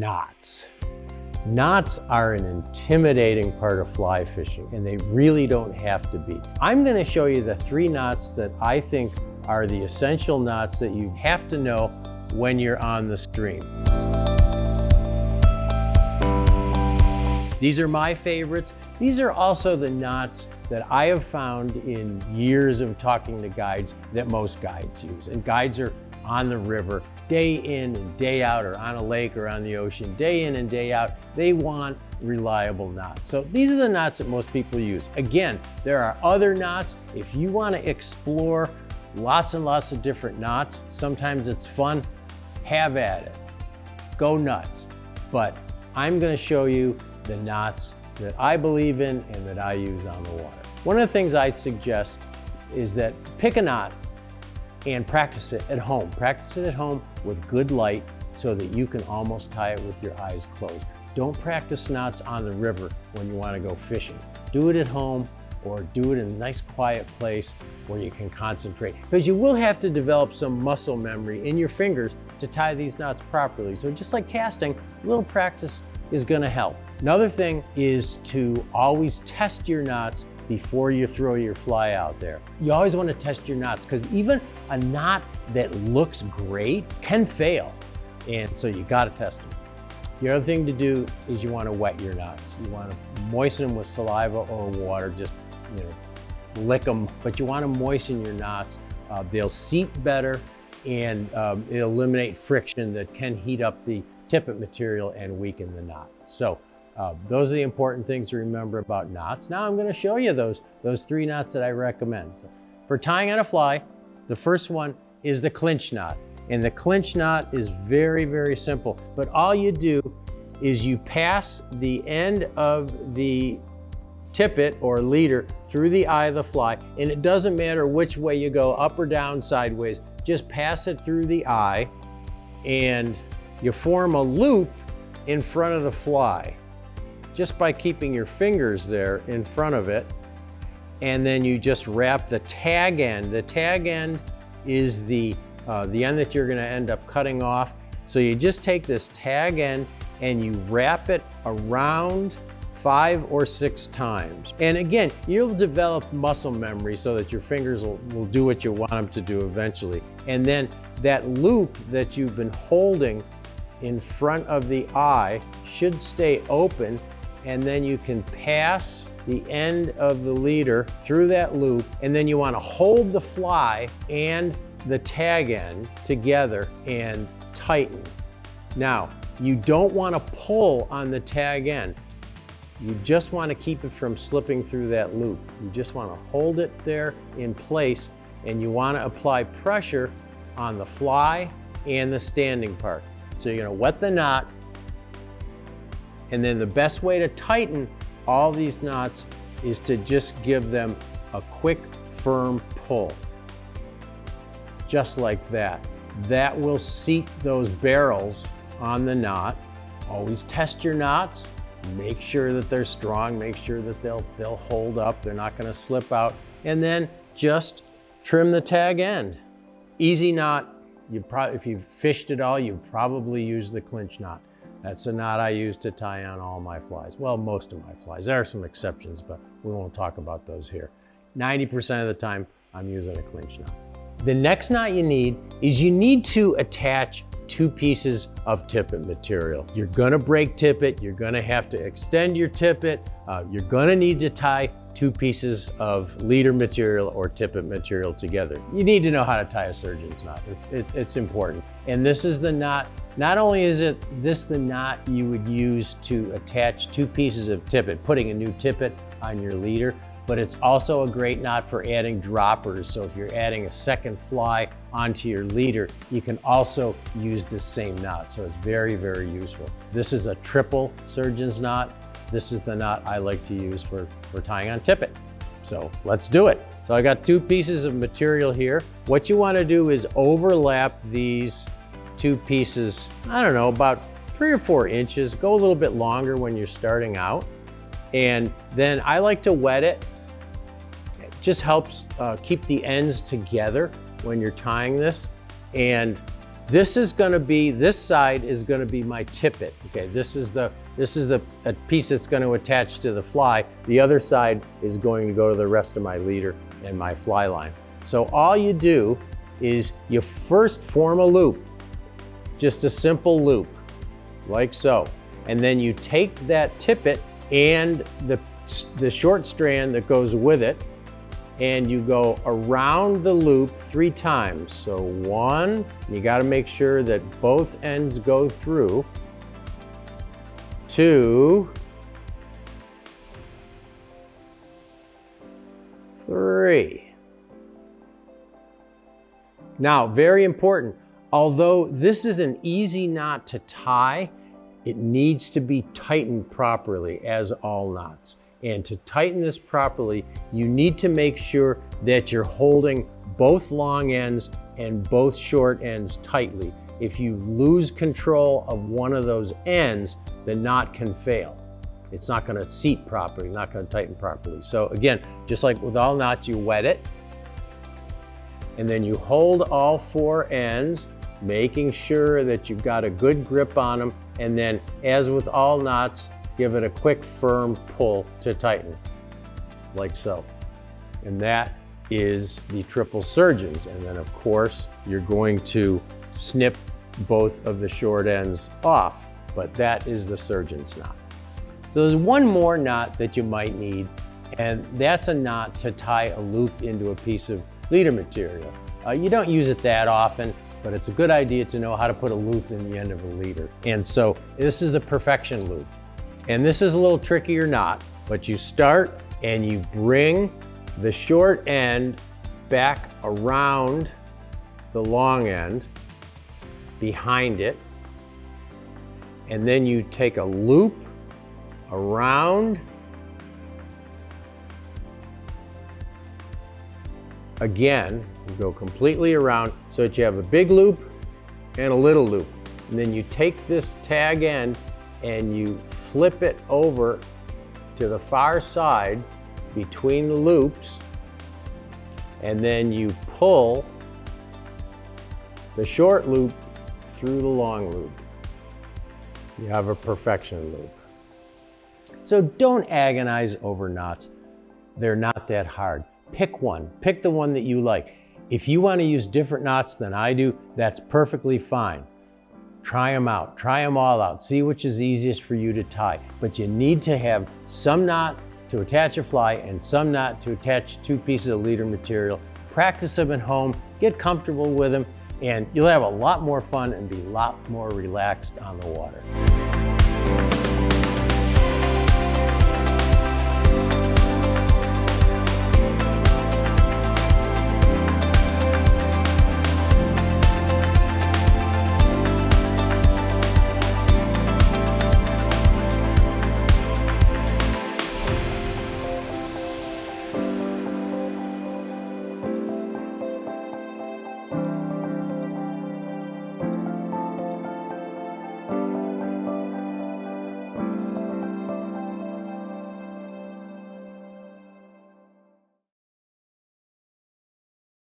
knots. Knots are an intimidating part of fly fishing, and they really don't have to be. I'm going to show you the 3 knots that I think are the essential knots that you have to know when you're on the stream. These are my favorites. These are also the knots that I have found in years of talking to guides that most guides use. And guides are on the river day in and day out, or on a lake or on the ocean day in and day out. They want reliable knots. So these are the knots that most people use. Again, there are other knots. If you want to explore lots and lots of different knots, sometimes it's fun, have at it. Go nuts. But I'm going to show you the knots that I believe in and that I use on the water. One of the things I'd suggest is that pick a knot and practice it at home. Practice it at home with good light so that you can almost tie it with your eyes closed. Don't practice knots on the river when you want to go fishing. Do it at home, or do it in a nice quiet place where you can concentrate. Because you will have to develop some muscle memory in your fingers to tie these knots properly. So just like casting, a little practice is going to help. Another thing is to always test your knots before you throw your fly out there. You always want to test your knots, because even a knot that looks great can fail. And so you got to test them. The other thing to do is you want to wet your knots. You want to moisten them with saliva or water, just lick them, but you want to moisten your knots. They'll seat better, and it'll eliminate friction that can heat up the tippet material and weaken the knot. So those are the important things to remember about knots. Now I'm going to show you those 3 knots that I recommend. So for tying on a fly, the first one is the clinch knot. And the clinch knot is very, very simple. But all you do is you pass the end of the tippet or leader through the eye of the fly, and it doesn't matter which way you go, up or down, sideways, just pass it through the eye, and you form a loop in front of the fly just by keeping your fingers there in front of it. And then you just wrap the tag end. The tag end is the end that you're going to end up cutting off. So you just take this tag end and you wrap it around 5 or 6 times. And again, you'll develop muscle memory so that your fingers will do what you want them to do eventually. And then that loop that you've been holding in front of the eye should stay open, and then you can pass the end of the leader through that loop, and then you want to hold the fly and the tag end together and tighten. Now, you don't want to pull on the tag end. You just want to keep it from slipping through that loop. You just want to hold it there in place, and you want to apply pressure on the fly and the standing part. So you're going to wet the knot, and then the best way to tighten all these knots is to just give them a quick, firm pull. Just like that. That will seat those barrels on the knot. Always test your knots. Make sure that they're strong. Make sure that they'll hold up. They're not going to slip out. And then just trim the tag end. Easy knot. If you've fished at all, you've probably used the clinch knot. That's the knot I use to tie on all my flies. Well, most of my flies. There are some exceptions, but we won't talk about those here. 90% of the time, I'm using a clinch knot. The next knot you need is you need to attach 2 pieces of tippet material. You're gonna break tippet, you're gonna have to extend your tippet, you're gonna need to tie 2 pieces of leader material or tippet material together. You need to know how to tie a surgeon's knot. It's important. And this is the knot. Not only is this the knot you would use to attach 2 pieces of tippet, putting a new tippet on your leader, but it's also a great knot for adding droppers. So if you're adding a second fly onto your leader, you can also use this same knot. So it's very, very useful. This is a triple surgeon's knot. This is the knot I like to use for tying on tippet. So let's do it. So I got 2 pieces of material here. What you want to do is overlap these 2 pieces, I don't know, about 3 or 4 inches. Go a little bit longer when you're starting out. And then I like to wet it. It just helps keep the ends together when you're tying this. And This side is gonna be my tippet. Okay, this is the a piece that's going to attach to the fly. The other side is going to go to the rest of my leader and my fly line. So all you do is you first form a loop, just a simple loop, like so. And then you take that tippet and the short strand that goes with it, and you go around the loop 3 times. So 1, you got to make sure that both ends go through. 2, 3. Now, very important, although this is an easy knot to tie, it needs to be tightened properly, as all knots. And to tighten this properly, you need to make sure that you're holding both long ends and both short ends tightly. If you lose control of one of those ends, the knot can fail. It's not going to seat properly, not going to tighten properly. So again, just like with all knots, you wet it, and then you hold all 4 ends, making sure that you've got a good grip on them, and then, as with all knots, give it a quick, firm pull to tighten, like so. And that is the triple surgeons. And then, of course, you're going to snip both of the short ends off, but that is the surgeon's knot. So there's one more knot that you might need, and that's a knot to tie a loop into a piece of leader material. You don't use it that often, but it's a good idea to know how to put a loop in the end of a leader. And so this is the perfection loop. And this is a little trickier knot, but you start and you bring the short end back around the long end, behind it, and then you take a loop around, again, you go completely around so that you have a big loop and a little loop. And then you take this tag end and you flip it over to the far side between the loops, and then you pull the short loop through the long loop. You have a perfection loop. So don't agonize over knots. They're not that hard. Pick one. Pick the one that you like. If you want to use different knots than I do, that's perfectly fine. Try them out. Try them all out. See which is easiest for you to tie. But you need to have some knot to attach a fly and some knot to attach 2 pieces of leader material. Practice them at home. Get comfortable with them, and you'll have a lot more fun and be a lot more relaxed on the water.